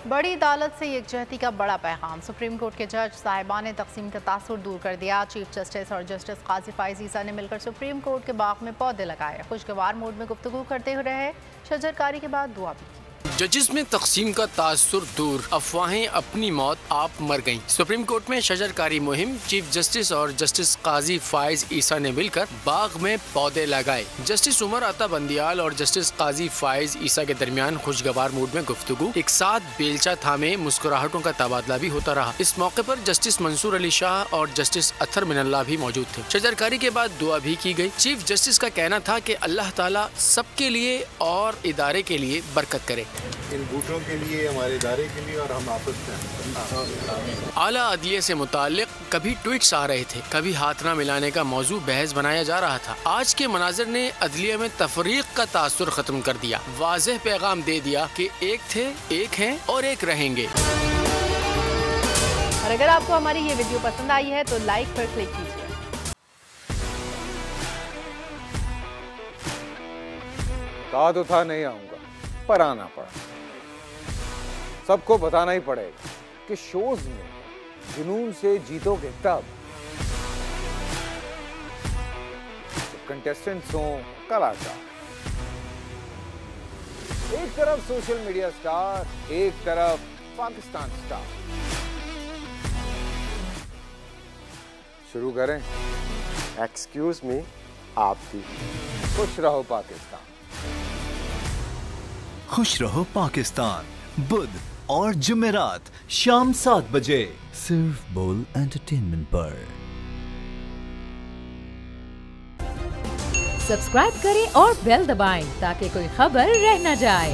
बड़ी अदालत से यकजहती का बड़ा पैगाम। सुप्रीम कोर्ट के जज साहिबान ने तकसीम का तासुर दूर कर दिया। चीफ जस्टिस और जस्टिस काजी फाइज ईसा ने मिलकर सुप्रीम कोर्ट के बाग में पौधे लगाए। खुशगवार मूड में गुफ्तगू करते हुए रहे। शजरकारी के बाद दुआ भी की। जजिस में तकसीम का तासुर दूर, अफवाहें अपनी मौत आप मर गईं। सुप्रीम कोर्ट में शजरकारी मुहिम। चीफ जस्टिस और जस्टिस काजी फाइज ईसा ने मिलकर बाग में पौधे लगाए। जस्टिस उमर अता बंदियाल और जस्टिस काजी फाइज ईसा के दरमियान खुशगवार मूड में गुफ्तगू। एक साथ बेलचा थामे मुस्कुराहटों का तबादला भी होता रहा। इस मौके पर जस्टिस मंसूर अली शाह और जस्टिस अतर मिनल्ला भी मौजूद थे। शजरकारी के बाद दुआ भी की गई। चीफ जस्टिस का कहना था कि अल्लाह ताला सबके लिए और इदारे के लिए बरकत करे। इन बूटों के लिए, हमारे इदारे के लिए और हम आपस में। आला अदलिया से मुताल्लिक कभी ट्वीट्स आ रहे थे, कभी हाथ ना मिलाने का मौजू बहस बनाया जा रहा था। आज के मनाजिर ने अदलिया में तफरीक का तासुर खत्म कर दिया। वाज़ेह पैगाम दे दिया कि एक थे, एक हैं और एक रहेंगे। और अगर आपको हमारी ये वीडियो पसंद आई है तो लाइक पर क्लिक कीजिए। कहा तो था नहीं आऊंगा, पर आना पड़ा। सबको बताना ही पड़ेगा कि शोज में जुनून से जीतोगे तब कंटेस्टेंट्स हों कलाकार। एक तरफ सोशल मीडिया स्टार, एक तरफ पाकिस्तान स्टार। शुरू करें? एक्सक्यूज मी, आप भी। खुश रहो पाकिस्तान। खुश रहो पाकिस्तान, बुध और जुमेरात शाम 7 बजे सिर्फ बोल एंटरटेनमेंट पर। सब्सक्राइब करें और बेल दबाएं ताकि कोई खबर रह न जाए।